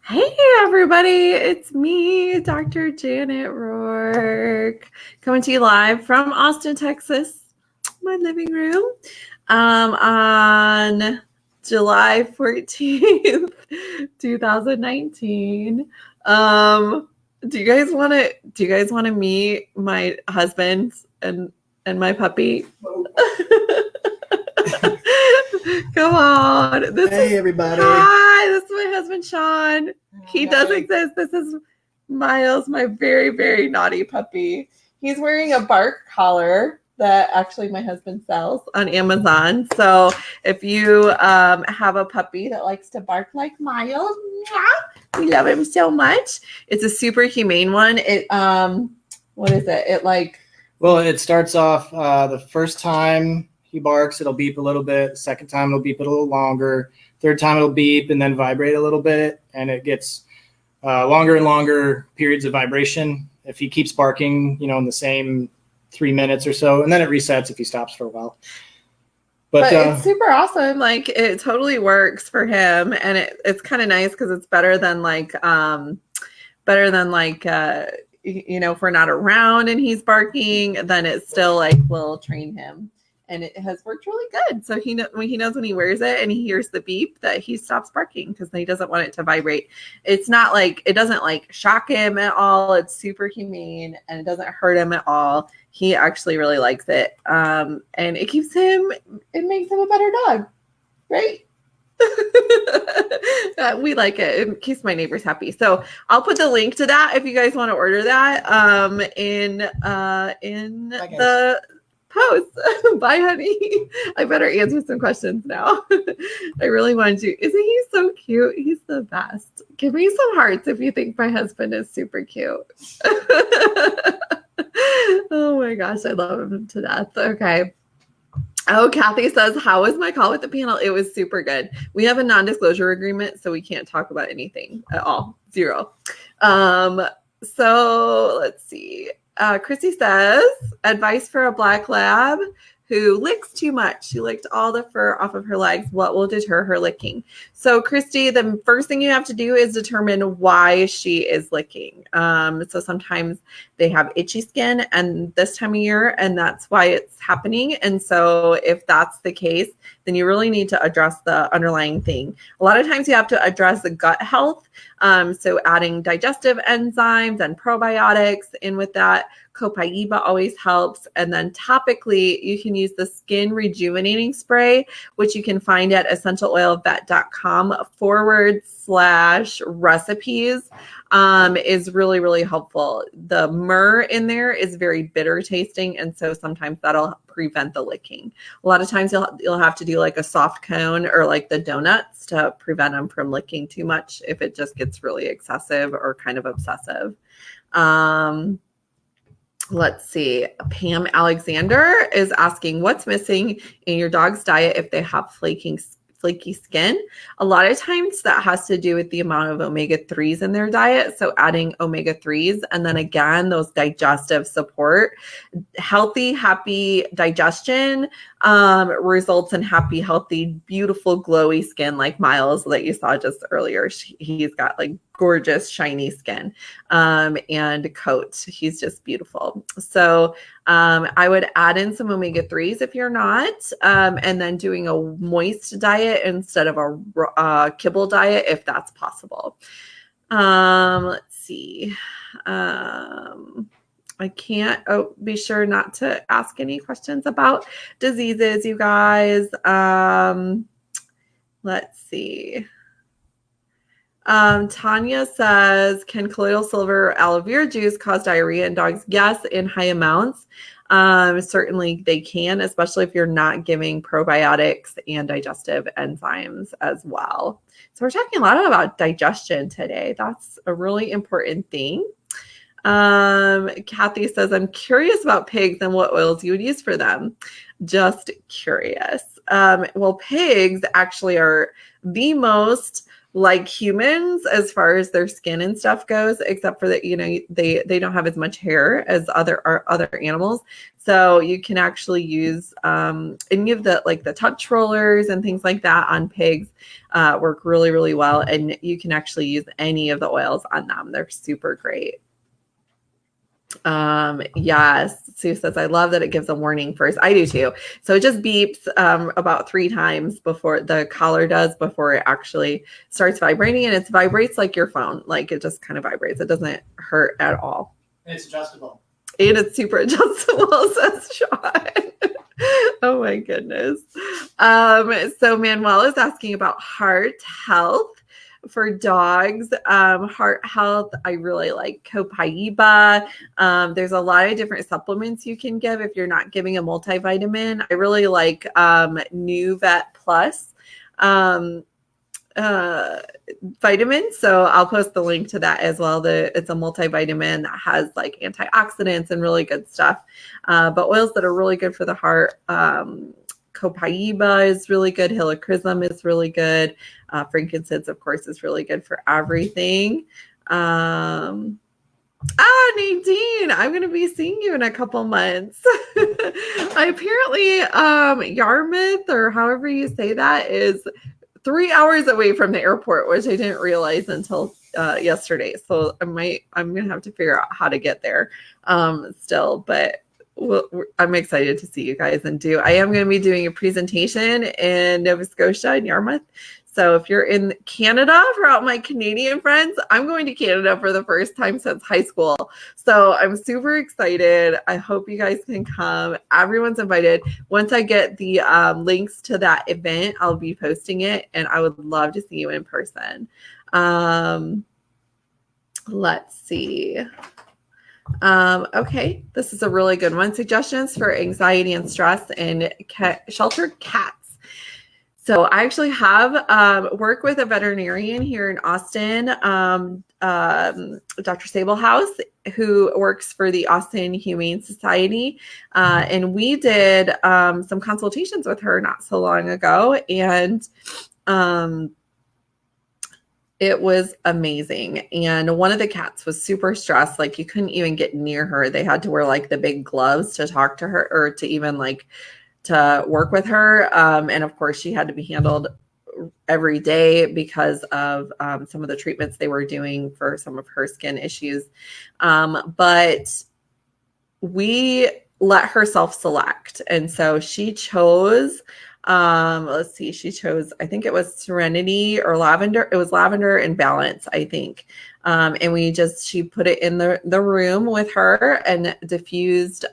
Hey everybody, it's me, Dr. Janet Rourke, coming to you live from Austin, Texas, my living room, on July 14th, 2019. Do you guys want to meet my husband and my puppy? Come on. Hey, everybody. Hi, this is my husband, Sean. He does exist. This is Miles, my very, very naughty puppy. He's wearing a bark collar that actually my husband sells on Amazon. So if you have a puppy that likes to bark like Miles, we love him so much. It's a super humane one. What is it? It starts off the first time he barks, it'll beep a little bit. Second time, it'll beep a little longer. Third time, it'll beep and then vibrate a little bit. And it gets longer and longer periods of vibration. If he keeps barking, in the same 3 minutes or so, and then it resets if he stops for a while. But it's super awesome. It totally works for him. And it's kind of nice because it's better than if we're not around and he's barking, then it's still we'll train him. And it has worked really good. So he knows when he wears it and he hears the beep that he stops barking because he doesn't want it to vibrate. It's not it doesn't shock him at all. It's super humane and it doesn't hurt him at all. He actually really likes it. And it makes him a better dog, right? We like it. It keeps my neighbors happy. So I'll put the link to that if you guys want to order that in the post. Bye, honey. I better answer some questions now. I really want to. Isn't he so cute? He's the best. Give me some hearts if you think my husband is super cute. Oh my gosh, I love him to death. Okay. Oh, Kathy says, how was my call with the panel? It was super good. We have a non-disclosure agreement, so we can't talk about anything at all. Zero. So let's see. Chrissy says, advice for a black lab who licks too much. She licked all the fur off of her legs. What will deter her licking? So Christy, the first thing you have to do is determine why she is licking. So sometimes they have itchy skin and this time of year, and that's why it's happening. And so if that's the case, then you really need to address the underlying thing. A lot of times you have to address the gut health. So adding digestive enzymes and probiotics in with that. Copaiba always helps. And then topically, you can use the skin rejuvenating spray, which you can find at essentialoilvet.com/recipes. Is really, really helpful. The myrrh in there is very bitter tasting. And so sometimes that'll prevent the licking. A lot of times you'll have to do a soft cone or the donuts to prevent them from licking too much if it just gets really excessive or kind of obsessive. Let's see. Pam Alexander is asking, what's missing in your dog's diet if they have flaky skin? A lot of times that has to do with the amount of omega-3s in their diet. So adding omega-3s, and then again, those digestive support. Healthy, happy digestion results in happy, healthy, beautiful, glowy skin like Miles that you saw just earlier. He's got gorgeous, shiny skin and coat. He's just beautiful. So I would add in some omega-3s if you're not, and then doing a moist diet instead of a kibble diet if that's possible. Let's see. I can't be sure not to ask any questions about diseases, you guys. Let's see. Tanya says, can colloidal silver or aloe vera juice cause diarrhea in dogs? Yes, in high amounts. Certainly they can, especially if you're not giving probiotics and digestive enzymes as well. So we're talking a lot about digestion today. That's a really important thing. Kathy says, I'm curious about pigs and what oils you would use for them. Just curious. Well, pigs actually are the most like humans as far as their skin and stuff goes, except for that, you know, they don't have as much hair as other animals. So you can actually use any of the like the touch rollers and things like that on pigs work really, really well. And you can actually use any of the oils on them. They're super great. Yes, Sue says, I love that it gives a warning first. I do too. So it just beeps about 3 times before the collar does, before it actually starts vibrating. And it vibrates like your phone. Like it just kind of vibrates. It doesn't hurt at all. And it's adjustable. And it's super adjustable, says Sean. Oh my goodness. So Manuel is asking about heart health. For dogs, heart health, I really like copaiba. There's a lot of different supplements you can give if you're not giving a multivitamin. I really like New Vet Plus vitamins. So I'll post the link to that as well. It's a multivitamin that has like antioxidants and really good stuff. But oils that are really good for the heart. Copaiba is really good. Helichrysum is really good. Frankincense, of course, is really good for everything. Nadine, I'm going to be seeing you in a couple months. I apparently, Yarmouth, or however you say that, is 3 hours away from the airport, which I didn't realize until yesterday. So I'm going to have to figure out how to get there still, but I'm excited to see you guys and I am going to be doing a presentation in Nova Scotia and Yarmouth. So if you're in Canada, for all my Canadian friends, I'm going to Canada for the first time since high school. So I'm super excited. I hope you guys can come. Everyone's invited. Once I get the links to that event, I'll be posting it, and I would love to see you in person. Let's see. Okay, this is a really good one. Suggestions for anxiety and stress in sheltered cats. So I actually have worked with a veterinarian here in Austin, Dr. Sablehouse, who works for the Austin Humane Society. And we did some consultations with her not so long ago. And it was amazing. And one of the cats was super stressed. Like you couldn't even get near her. They had to wear like the big gloves to talk to her or to even like to work with her. And of course she had to be handled every day because of some of the treatments they were doing for some of her skin issues. But we let her self-select. And so she chose let's see, she chose, I think it was Serenity or Lavender. It was Lavender and Balance, I think. And she put it in the room with her and diffused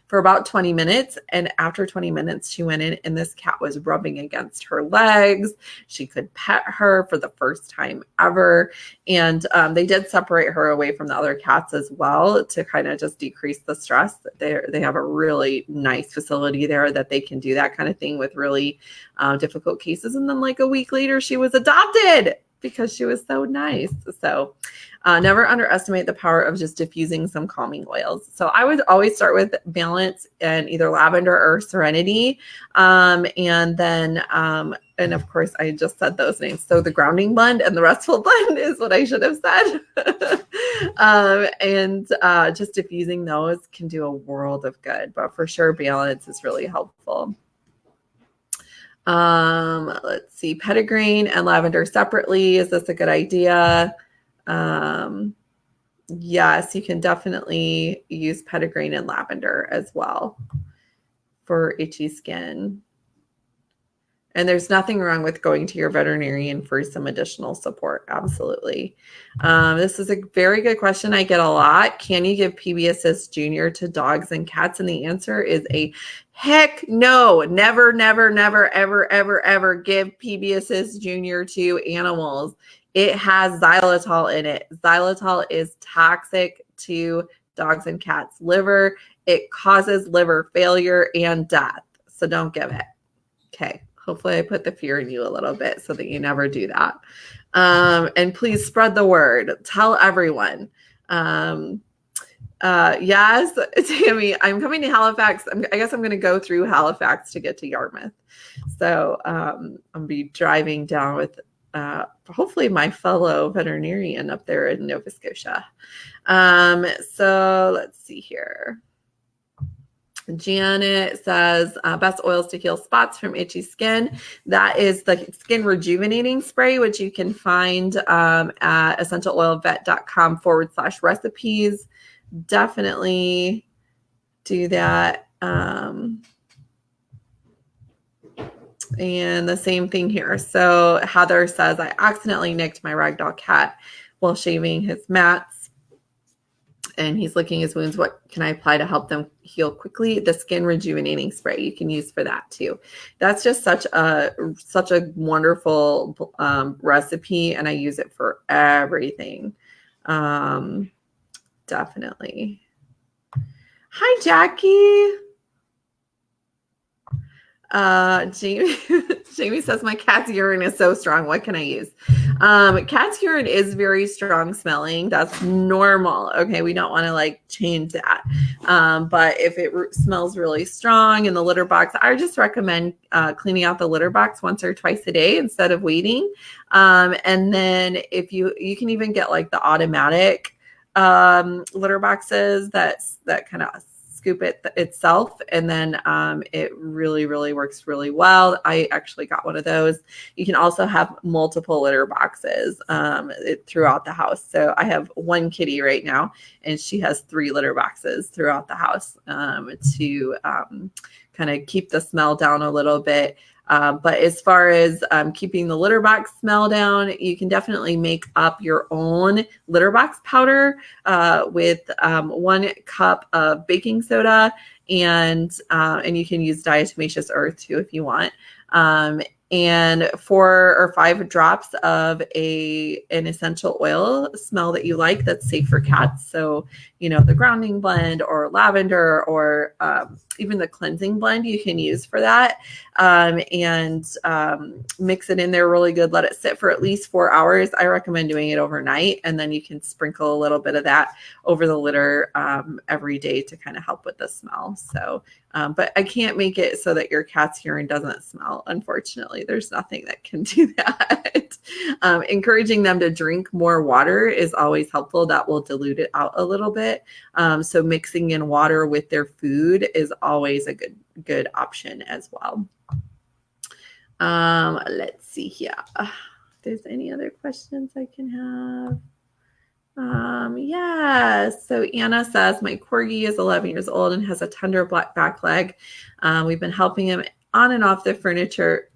for about 20 minutes. And after 20 minutes, she went in and this cat was rubbing against her legs. She could pet her for the first time ever. And they did separate her away from the other cats as well to kind of just decrease the stress. They have a really nice facility there that they can do that kind of thing with really difficult cases. And then like a week later, she was adopted because she was so nice. So never underestimate the power of just diffusing some calming oils. So I would always start with Balance and either Lavender or Serenity. And then, and of course I just said those names. So the Grounding Blend and the Restful Blend is what I should have said. And just diffusing those can do a world of good, but for sure Balance is really helpful. Let's see, Petitgrain and Lavender separately. Is this a good idea? Yes, you can definitely use Petitgrain and Lavender as well for itchy skin. And there's nothing wrong with going to your veterinarian for some additional support. Absolutely. This is a very good question I get a lot. Can you give PB Assist Junior to dogs and cats? And the answer is a heck no. Never, never, never, ever, ever, ever give PB Assist Junior to animals. It has xylitol in it. Xylitol is toxic to dogs and cats' liver. It causes liver failure and death. So don't give it. Okay. Hopefully I put the fear in you a little bit so that you never do that. And please spread the word. Tell everyone. Yes, Tammy, I'm coming to Halifax. I guess I'm going to go through Halifax to get to Yarmouth. So I'll be driving down with hopefully my fellow veterinarian up there in Nova Scotia. So let's see here. Janet says best oils to heal spots from itchy skin. That is the skin rejuvenating spray, which you can find at essentialoilvet.com/recipes. Definitely do that. And the same thing here. So Heather says, I accidentally nicked my ragdoll cat while shaving his mats, and he's licking his wounds. What can I apply to help them heal quickly? The skin rejuvenating spray you can use for that too. That's just such a wonderful recipe, and I use it for everything. Definitely. Hi, Jackie. Jamie says my cat's urine is so strong. What can I use? Cat's urine is very strong smelling. That's normal. Okay, we don't want to like change that. But if it smells really strong in the litter box, I just recommend cleaning out the litter box once or twice a day instead of waiting. And then if you can even get like the automatic litter boxes that kind of scoop it itself, and then it really works really well. I actually got one of those. You can also have multiple litter boxes throughout the house. So I have one kitty right now, and she has 3 litter boxes throughout the house to kind of keep the smell down a little bit. But as far as keeping the litter box smell down, you can definitely make up your own litter box powder with 1 cup of baking soda, and you can use diatomaceous earth too if you want. And 4 or 5 drops of an essential oil smell that you like that's safe for cats. So, the grounding blend or lavender or even the cleansing blend you can use for that. And mix it in there really good. Let it sit for at least 4 hours. I recommend doing it overnight, and then you can sprinkle a little bit of that over the litter every day to kind of help with the smell. So, but I can't make it so that your cat's urine doesn't smell. Unfortunately, there's nothing that can do that. Encouraging them to drink more water is always helpful. That will dilute it out a little bit. So mixing in water with their food is always a good option as well. Let's see here. If there's any other questions I can have. Yes. So Anna says, my corgi is 11 years old and has a tender black back leg. We've been helping him on and off the furniture,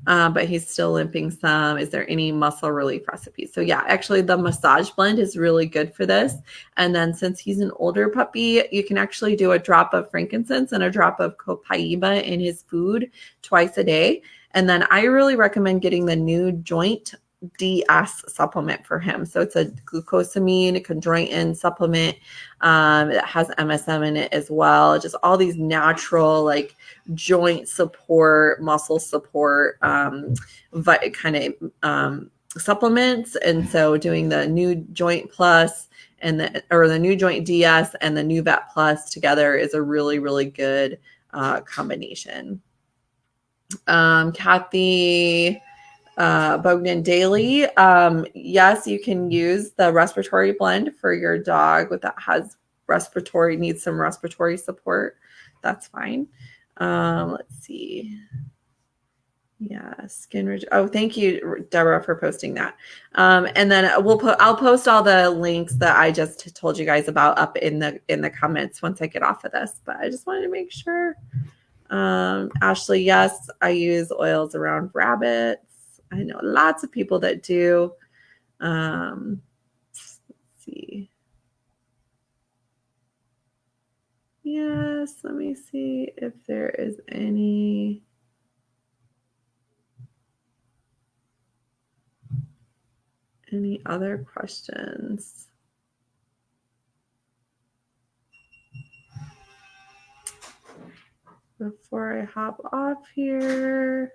but he's still limping some. Is there any muscle relief recipes? So yeah, actually the massage blend is really good for this. And then since he's an older puppy, you can actually do a drop of frankincense and a drop of copaiba in his food twice a day. And then I really recommend getting the new joint DS supplement for him. So it's a glucosamine chondroitin supplement that has MSM in it as well. Just all these natural like joint support, muscle support supplements. And so doing the new joint plus and the new joint DS and the new vet plus together is a really good combination. Kathy Bogdan Daily. Yes, you can use the respiratory blend for your dog that has needs some respiratory support. That's fine. Let's see. Yeah, oh, thank you, Deborah, for posting that. And then I'll post all the links that I just told you guys about up in the comments once I get off of this. But I just wanted to make sure. Ashley, yes, I use oils around rabbits. I know lots of people that do. Let's see. Yes, let me see if there is any other questions. Before I hop off here.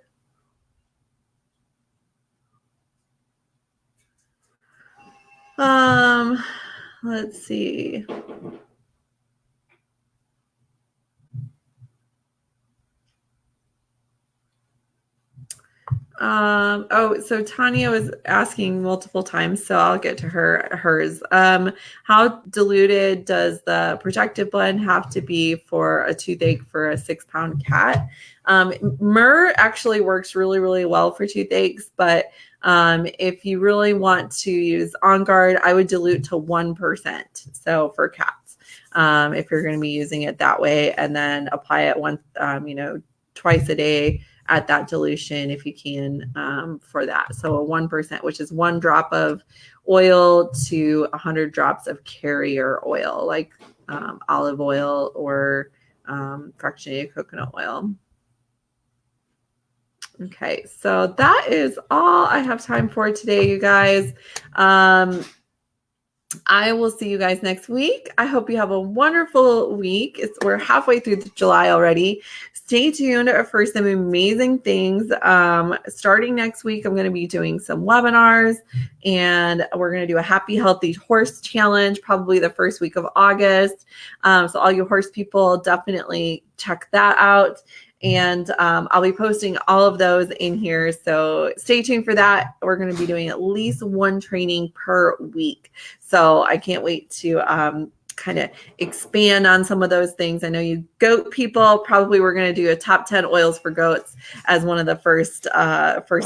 Let's see. Oh, so Tanya was asking multiple times, so I'll get to hers. How diluted does the protective blend have to be for a toothache for a 6-pound cat? Myrrh actually works really, really well for toothaches, but if you really want to use On Guard, I would dilute to 1%. So for cats, if you're going to be using it that way, and then apply it once, twice a day at that dilution if you can, for that. So a 1%, which is 1 drop of oil to 100 drops of carrier oil, like olive oil or fractionated coconut oil. Okay, so that is all I have time for today, you guys. I will see you guys next week. I hope you have a wonderful week. We're halfway through July already. Stay tuned for some amazing things. Starting next week, I'm going to be doing some webinars, and we're going to do a happy, healthy horse challenge, probably the first week of August. So all you horse people, definitely check that out. And I'll be posting all of those in here. So stay tuned for that. We're going to be doing at least 1 training per week. So I can't wait to kind of expand on some of those things. I know you goat people, probably we're going to do a top 10 oils for goats as one of the first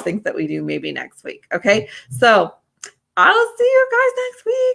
things that we do maybe next week. Okay. So I'll see you guys next week.